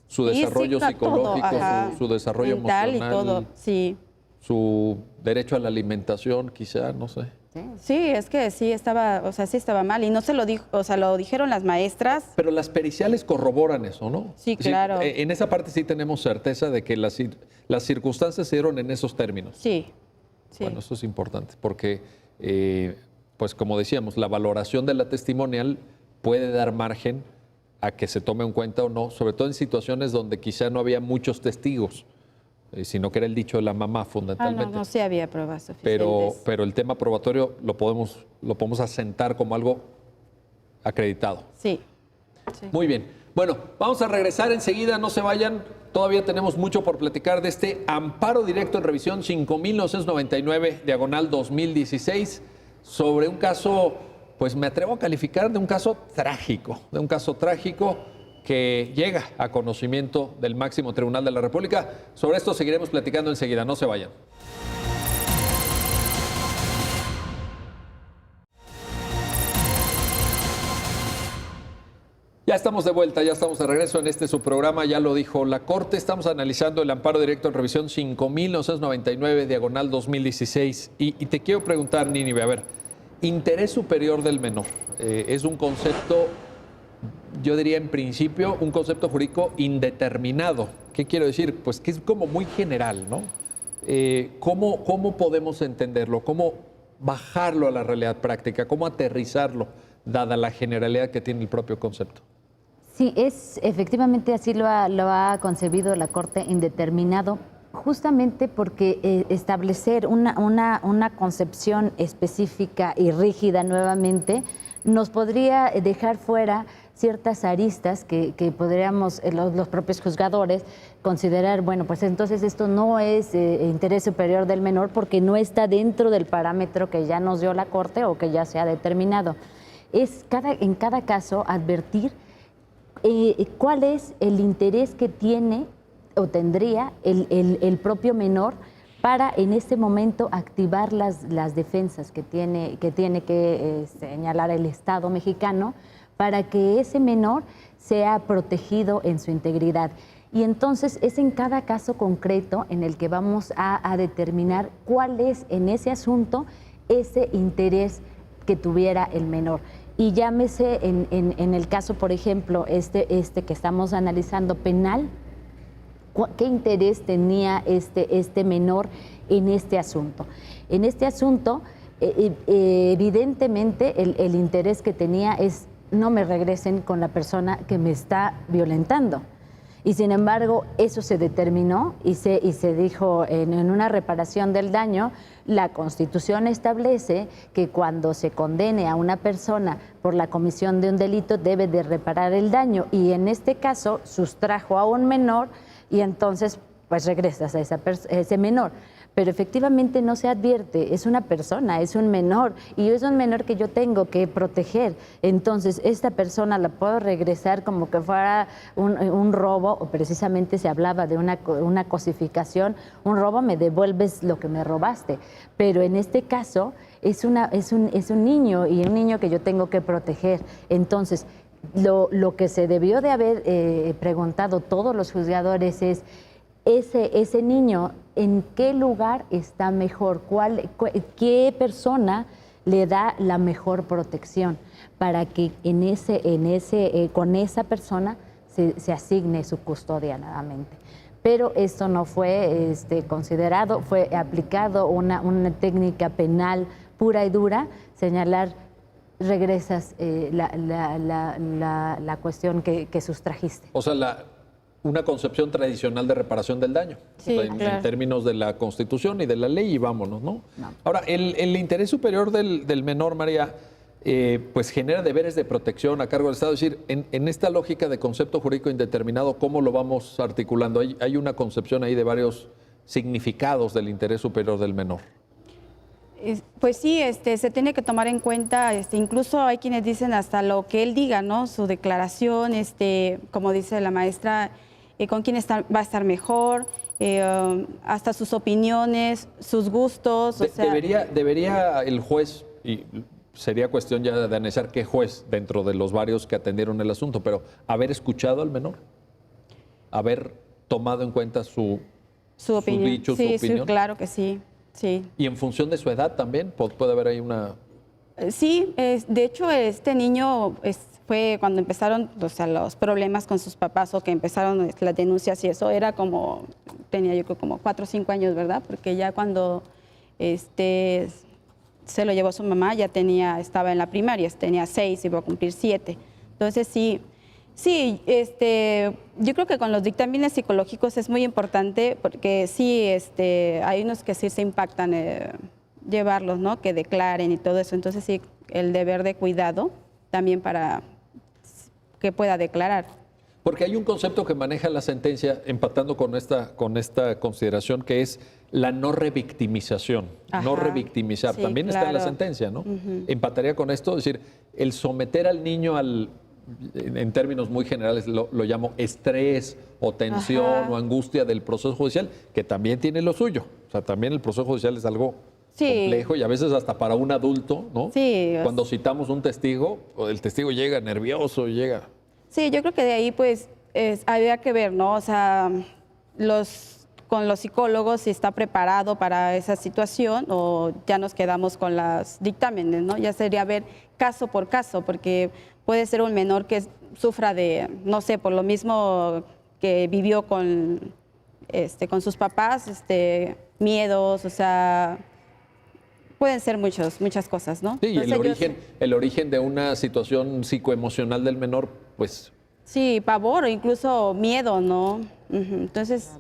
su desarrollo psicológico, su desarrollo mental emocional. Y todo, sí. Su derecho a la alimentación, quizá, no sé. Sí, es que sí estaba mal y no se lo dijo, o sea, lo dijeron las maestras. Pero las periciales corroboran eso, ¿no? Sí, claro. En esa parte sí tenemos certeza de que las circunstancias se dieron en esos términos. Sí. Bueno, eso es importante porque, pues como decíamos, la valoración de la testimonial puede dar margen a que se tome en cuenta o no, sobre todo en situaciones donde quizá no había muchos testigos. Sino que era el dicho de la mamá fundamentalmente. No, sí había pruebas suficientes. Pero el tema probatorio lo podemos asentar como algo acreditado. Sí. Muy bien. Bueno, vamos a regresar enseguida, no se vayan. Todavía tenemos mucho por platicar de este amparo directo en revisión 5.999, diagonal 2016, sobre un caso, pues me atrevo a calificar de un caso trágico, que llega a conocimiento del máximo tribunal de la República. Sobre esto seguiremos platicando enseguida, no se vayan. Ya estamos de vuelta, ya estamos de regreso en su programa, ya lo dijo la Corte. Estamos analizando el amparo directo en revisión 5.999, diagonal 2016. Y te quiero preguntar, Nínive, a ver, interés superior del menor. Es un concepto, yo diría en principio, un concepto jurídico indeterminado. ¿Qué quiero decir? Pues que es como muy general, ¿no? ¿Cómo podemos entenderlo? ¿Cómo bajarlo a la realidad práctica? ¿Cómo aterrizarlo dada la generalidad que tiene el propio concepto. Sí, efectivamente así lo ha concebido la Corte, indeterminado, justamente porque establecer una concepción específica y rígida nuevamente nos podría dejar fuera ciertas aristas que podríamos, los propios juzgadores, considerar, bueno, pues entonces esto no es interés superior del menor porque no está dentro del parámetro que ya nos dio la Corte o que ya se ha determinado. Es en cada caso advertir cuál es el interés que tiene o tendría el propio menor para en este momento activar las defensas que tiene que señalar el Estado mexicano para que ese menor sea protegido en su integridad. Y entonces es en cada caso concreto en el que vamos a determinar cuál es en ese asunto ese interés que tuviera el menor. Y llámese en el caso, por ejemplo, este que estamos analizando penal, ¿qué interés tenía este menor en este asunto? En este asunto, evidentemente, el interés que tenía es no me regresen con la persona que me está violentando. Y sin embargo, eso se determinó y se dijo en una reparación del daño. La Constitución establece que cuando se condene a una persona por la comisión de un delito debe de reparar el daño y en este caso sustrajo a un menor y entonces pues regresas a ese menor. Pero efectivamente no se advierte, es una persona, es un menor y es un menor que yo tengo que proteger. Entonces, esta persona la puedo regresar como que fuera un robo, o precisamente se hablaba de una cosificación, un robo, me devuelves lo que me robaste. Pero en este caso es un niño y un niño que yo tengo que proteger. Entonces, lo que se debió de haber preguntado todos los juzgadores es, ese niño, ¿en qué lugar está mejor? ¿Qué persona le da la mejor protección para que con esa persona se asigne su custodia nuevamente? Pero esto no fue considerado, fue aplicado una técnica penal pura y dura, señalar, regresas la cuestión que sustrajiste. O sea, una concepción tradicional de reparación del daño, sí, o sea, en términos de la Constitución y de la ley, y vámonos, ¿no? Ahora, el interés superior del menor, María, pues genera deberes de protección a cargo del Estado. Es decir, en esta lógica de concepto jurídico indeterminado, ¿cómo lo vamos articulando? Hay una concepción ahí de varios significados del interés superior del menor. Pues sí, se tiene que tomar en cuenta, incluso hay quienes dicen hasta lo que él diga, ¿no? Su declaración, como dice la maestra, con quién va a estar mejor, hasta sus opiniones, sus gustos. Debería el juez, y sería cuestión ya de analizar qué juez dentro de los varios que atendieron el asunto, pero haber escuchado al menor, haber tomado en cuenta su opinión. Su dicho, sí, su opinión. Sí, claro que sí. Sí. ¿Y en función de su edad también puede haber ahí una...? Sí, de hecho este niño fue cuando empezaron los problemas con sus papás o que empezaron las denuncias y eso, tenía yo creo como 4 o 5 años, ¿verdad? Porque ya cuando se lo llevó su mamá estaba en la primaria, tenía 6, iba a cumplir 7. Entonces sí, yo creo que con los dictámenes psicológicos es muy importante porque sí, hay unos que sí se impactan llevarlos, ¿no? Que declaren y todo eso. Entonces sí, el deber de cuidado también para que pueda declarar. Porque hay un concepto que maneja la sentencia, empatando con esta consideración, que es la no revictimización. Ajá, no revictimizar. sí, También claro. está en la sentencia, ¿no? Empataría con esto, es decir, el someter al niño en términos muy generales lo llamo estrés o tensión Ajá. o angustia del proceso judicial, que también tiene lo suyo. O sea, también el proceso judicial es algo complejo y a veces hasta para un adulto, ¿no? Sí. Cuando citamos un testigo, el testigo llega nervioso, llega... Sí, yo creo que de ahí pues había que ver, ¿no? O sea, con los psicólogos si está preparado para esa situación o ya nos quedamos con los dictámenes, ¿no? Ya sería ver caso por caso, porque puede ser un menor que sufra de, no sé, por lo mismo que vivió con sus papás, miedos, o sea, pueden ser muchas cosas, ¿no? Sí, el origen de una situación psicoemocional del menor, pues... Sí, pavor o incluso miedo, ¿no? Entonces,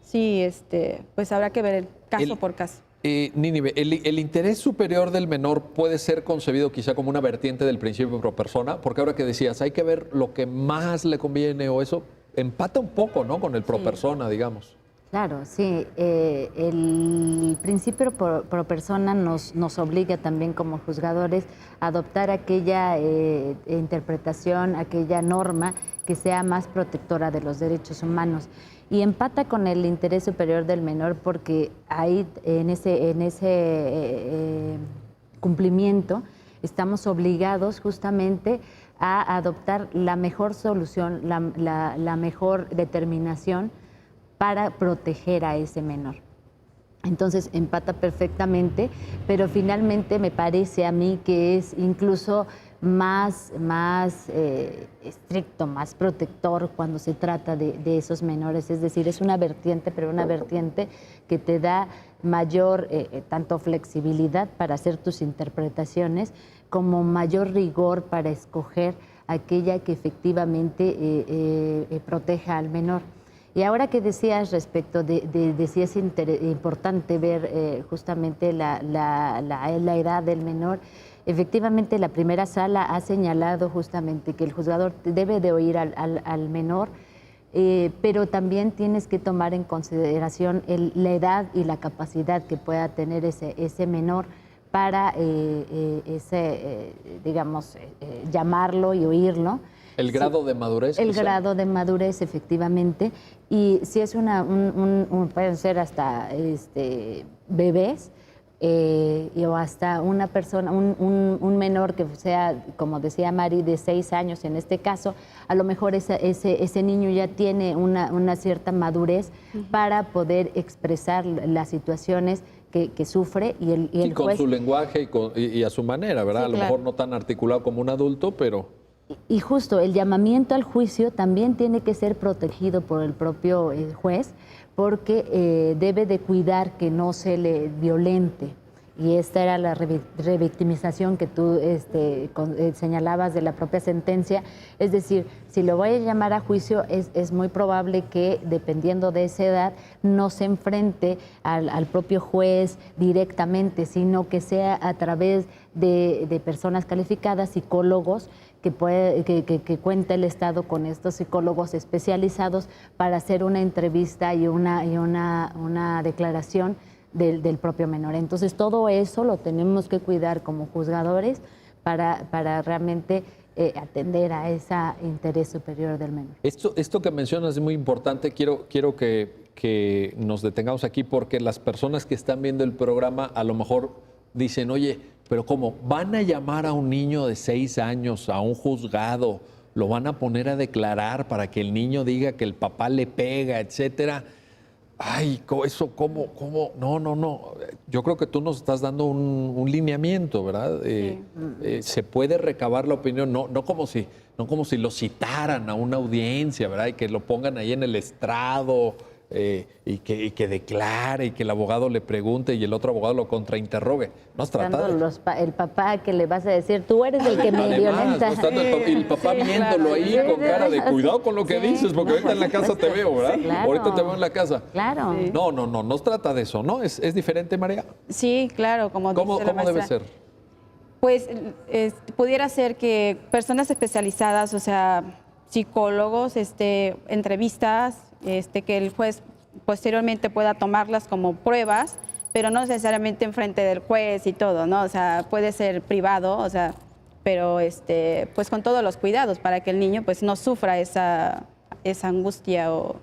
sí, pues habrá que ver caso por caso. Nínive, el interés superior del menor puede ser concebido quizá como una vertiente del principio pro persona, porque ahora que decías, hay que ver lo que más le conviene o eso, empata un poco, ¿no? Con el pro persona, digamos. Claro, sí. El principio pro persona nos obliga también como juzgadores a adoptar aquella interpretación, aquella norma que sea más protectora de los derechos humanos. Y empata con el interés superior del menor porque ahí en ese cumplimiento estamos obligados justamente a adoptar la mejor solución, la mejor determinación para proteger a ese menor. Entonces empata perfectamente, pero finalmente me parece a mí que es incluso más estricto, más protector cuando se trata de esos menores. Es decir, es una vertiente, pero una vertiente que te da mayor tanto flexibilidad para hacer tus interpretaciones como mayor rigor para escoger aquella que efectivamente proteja al menor. Y ahora que decías respecto de si es importante ver justamente la edad del menor, efectivamente la primera sala ha señalado justamente que el juzgador debe de oír al menor, pero también tienes que tomar en consideración la edad y la capacidad que pueda tener ese menor para llamarlo y oírlo. El grado de madurez. El grado de madurez, efectivamente. Y si es pueden ser hasta bebés o hasta una persona, un menor que sea, como decía Mari, de 6 años en este caso, a lo mejor ese niño ya tiene una cierta madurez para poder expresar las situaciones que sufre y el con juez, su lenguaje y a su manera, ¿verdad? Sí, a lo mejor no tan articulado como un adulto, pero... Y justo el llamamiento al juicio también tiene que ser protegido por el propio juez porque debe de cuidar que no se le violente. Y esta era la revictimización que tú señalabas de la propia sentencia. Es decir, si lo voy a llamar a juicio, es muy probable que, dependiendo de esa edad, no se enfrente al propio juez directamente, sino que sea a través de personas calificadas, psicólogos, que cuenta el Estado con estos psicólogos especializados para hacer una entrevista y una declaración del propio menor. Entonces, todo eso lo tenemos que cuidar como juzgadores para realmente atender a ese interés superior del menor. Esto que mencionas es muy importante. Quiero que nos detengamos aquí porque las personas que están viendo el programa a lo mejor dicen, oye, pero ¿cómo? ¿Van a llamar a un niño de 6 años a un juzgado? ¿Lo van a poner a declarar para que el niño diga que el papá le pega, etcétera? Ay, eso, ¿cómo? No. Yo creo que tú nos estás dando un lineamiento, ¿verdad? Sí. Se puede recabar la opinión, no como si lo citaran a una audiencia, ¿verdad? Y que lo pongan ahí en el estrado y que declare y que el abogado le pregunte y el otro abogado lo contrainterrogue. No se trata de... El papá que le vas a decir, tú eres el que me violenta. Y el papá viéndolo ahí con cara de cuidado con lo que dices, porque ahorita en la casa te veo, ¿verdad? Sí, claro. Ahorita te veo en la casa. Claro. Sí. No se trata de eso, ¿no? ¿Es diferente, María? Sí, claro, como dice la ¿Cómo maestra. debe ser? Pues pudiera ser que personas especializadas, o sea, psicólogos, entrevistas, que el juez posteriormente pueda tomarlas como pruebas, pero no necesariamente enfrente del juez y todo, ¿no? O sea, puede ser privado, o sea, pero pues con todos los cuidados para que el niño pues no sufra esa angustia o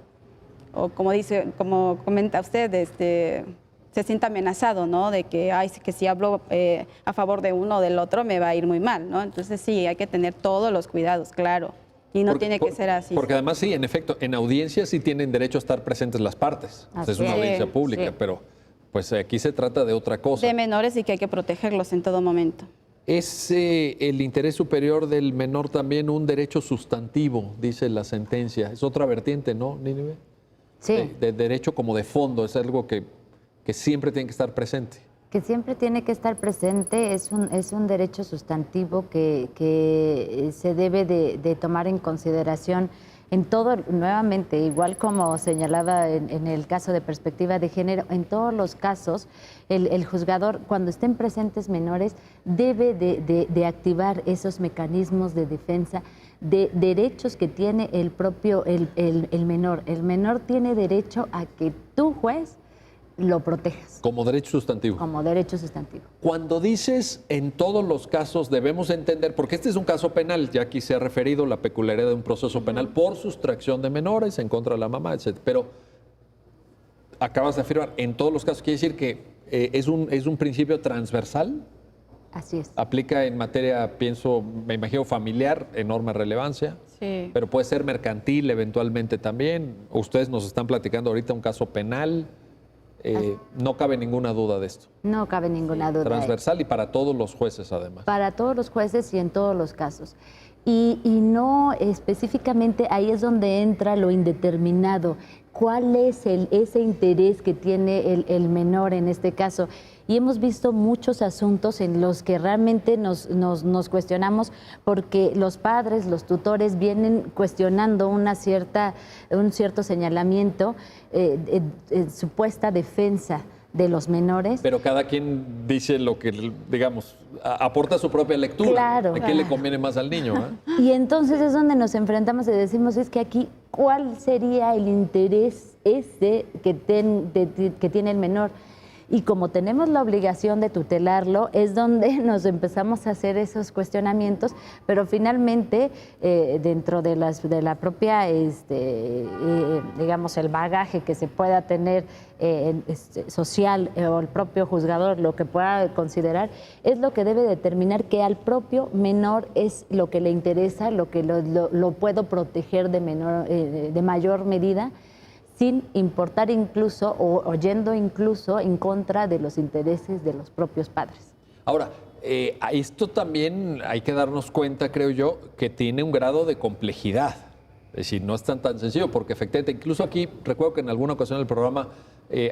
como comenta usted, se sienta amenazado, ¿no? De que, que si hablo a favor de uno o del otro me va a ir muy mal, ¿no? Entonces sí, hay que tener todos los cuidados, claro. Y no tiene que ser así. Porque además sí, en efecto, en audiencias sí tienen derecho a estar presentes las partes. Es una audiencia pública, sí. Pero pues aquí se trata de otra cosa. De menores y que hay que protegerlos en todo momento. ¿Es el interés superior del menor también un derecho sustantivo, dice la sentencia? Es otra vertiente, ¿no, Nínive? Sí. De derecho como de fondo, es algo que siempre tiene que estar presente. Que siempre tiene que estar presente, es un derecho sustantivo que se debe de tomar en consideración en todo, nuevamente, igual como señalaba en el caso de perspectiva de género, en todos los casos, el juzgador, cuando estén presentes menores, debe de activar esos mecanismos de defensa de derechos que tiene el propio el menor. El menor tiene derecho a que tú, juez, lo protejas. Como derecho sustantivo. Como derecho sustantivo. Cuando dices en todos los casos debemos entender, porque este es un caso penal, ya aquí se ha referido la peculiaridad de un proceso penal por sustracción de menores en contra de la mamá, etc. Pero acabas de afirmar, en todos los casos quiere decir que es un principio transversal. Así es. Aplica en materia, me imagino, familiar, enorme relevancia. Sí. Pero puede ser mercantil eventualmente también. Ustedes nos están platicando ahorita un caso penal. No cabe ninguna duda de esto. No cabe ninguna duda. Transversal y para todos los jueces, además. Para todos los jueces y en todos los casos. Y no específicamente ahí es donde entra lo indeterminado. ¿Cuál es ese interés que tiene el menor en este caso? Y hemos visto muchos asuntos en los que realmente nos cuestionamos porque los padres, los tutores vienen cuestionando un cierto señalamiento, supuesta defensa de los menores. Pero cada quien dice lo que, digamos, aporta su propia lectura. Claro. ¿De qué le conviene más al niño? Y entonces es donde nos enfrentamos y decimos, es que aquí, ¿cuál sería el interés que tiene el menor? Y como tenemos la obligación de tutelarlo, es donde nos empezamos a hacer esos cuestionamientos, pero finalmente dentro de la propia, digamos, el bagaje que se pueda tener social o el propio juzgador, lo que pueda considerar, es lo que debe determinar que al propio menor es lo que le interesa, lo que lo puedo proteger de mayor medida, sin importar incluso o yendo incluso en contra de los intereses de los propios padres. Ahora, esto también hay que darnos cuenta, creo yo, que tiene un grado de complejidad. Es decir, no es tan sencillo, porque efectivamente, incluso aquí, recuerdo que en alguna ocasión del programa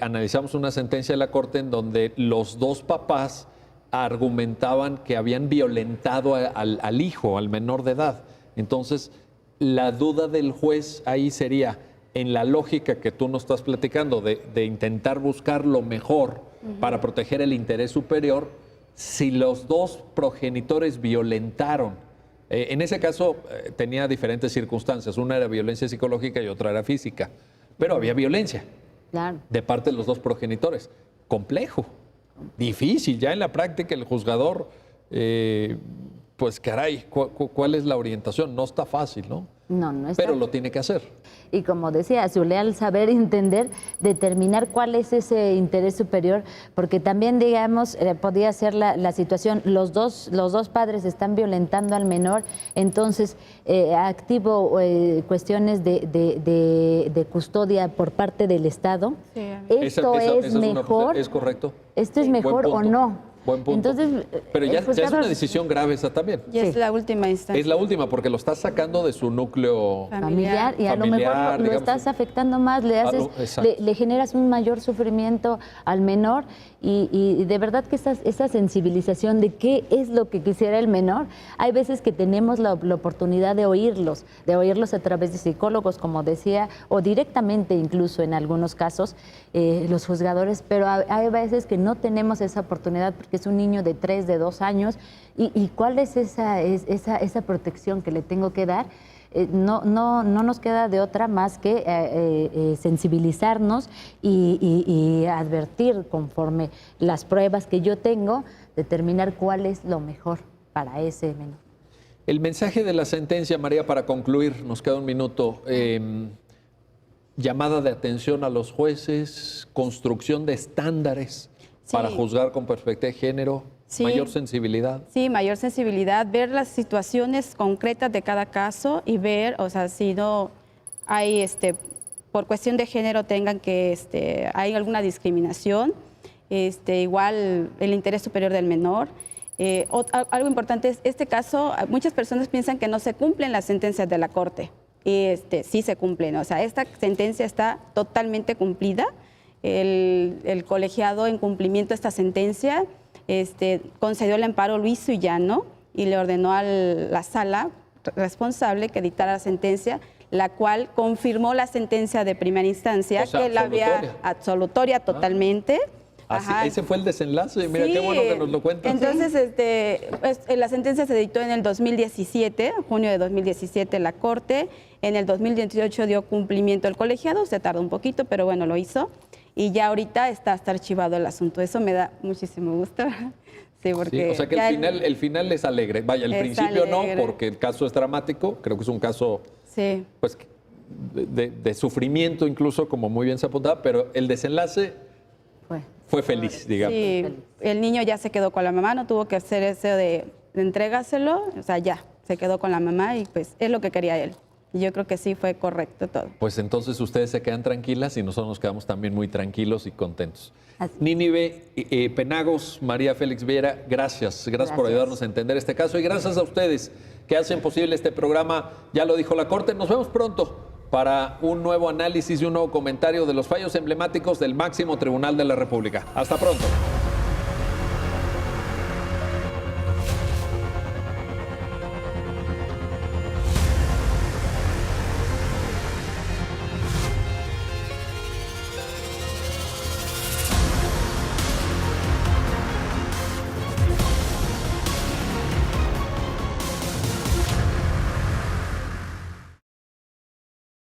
analizamos una sentencia de la Corte en donde los dos papás argumentaban que habían violentado al hijo, al menor de edad. Entonces, la duda del juez ahí sería, en la lógica que tú nos estás platicando de intentar buscar lo mejor para proteger el interés superior, si los dos progenitores violentaron, en ese caso tenía diferentes circunstancias, una era violencia psicológica y otra era física, pero había violencia de parte de los dos progenitores. Complejo, difícil, ya en la práctica el juzgador, pues caray, ¿cuál es la orientación? No está fácil, ¿no? No está. Pero lo tiene que hacer. Y como decía, su leal saber entender, determinar cuál es ese interés superior, porque también, digamos, podría ser la situación, los dos padres están violentando al menor, entonces activo cuestiones de custodia por parte del Estado. Sí. ¿Esto es mejor? ¿Es correcto? ¿Esto es mejor o no? Buen punto. Entonces, pero ya es una decisión grave esa también. Y es la última instancia. Es la última porque lo estás sacando de su núcleo familiar y a lo mejor lo estás afectando más, le generas un mayor sufrimiento al menor y de verdad que esa sensibilización de qué es lo que quisiera el menor, hay veces que tenemos la oportunidad de oírlos a través de psicólogos, como decía, o directamente incluso en algunos casos los juzgadores, pero hay veces que no tenemos esa oportunidad porque es un niño de 3, de 2 años y cuál es esa protección que le tengo que dar. No nos queda de otra más que sensibilizarnos y advertir conforme las pruebas que yo tengo, determinar cuál es lo mejor para ese menor. El mensaje de la sentencia, María, para concluir, nos queda un minuto. Llamada de atención a los jueces, construcción de estándares para juzgar con perspectiva de género. Sí. Mayor sensibilidad. Sí, mayor sensibilidad, ver las situaciones concretas de cada caso y ver, o sea, si no hay, por cuestión de género tengan que, hay alguna discriminación, igual el interés superior del menor. Algo importante es, este caso, muchas personas piensan que no se cumplen las sentencias de la Corte y sí se cumplen, o sea, esta sentencia está totalmente cumplida. el colegiado, en cumplimiento de esta sentencia, concedió el amparo Luis Suyano y le ordenó a la sala responsable que dictara la sentencia, la cual confirmó la sentencia de primera instancia, que la había absolutoria totalmente. Así, ese fue el desenlace. Mira, sí, qué bueno que nos lo cuentas. Entonces, la sentencia se dictó en el 2017, junio de 2017, la Corte. En el 2018 dio cumplimiento al colegiado, se tardó un poquito, pero bueno, lo hizo. Y ya ahorita está archivado el asunto. Eso me da muchísimo gusto. Sí, porque sí, o sea que el final es alegre. Vaya, el principio alegre. No, porque el caso es dramático. Creo que es un caso sí, pues, de sufrimiento incluso, como muy bien se apuntaba, pero el desenlace fue feliz, digamos. Sí, el niño ya se quedó con la mamá, no tuvo que hacer eso de entrégaselo, o sea, ya, se quedó con la mamá y pues es lo que quería él. Y yo creo que sí fue correcto todo. Pues entonces ustedes se quedan tranquilas y nosotros nos quedamos también muy tranquilos y contentos. Nínive Penagos, María Félix Viera, gracias por ayudarnos a entender este caso y gracias a ustedes que hacen posible este programa. Ya lo dijo la Corte, nos vemos pronto para un nuevo análisis y un nuevo comentario de los fallos emblemáticos del máximo tribunal de la República. Hasta pronto.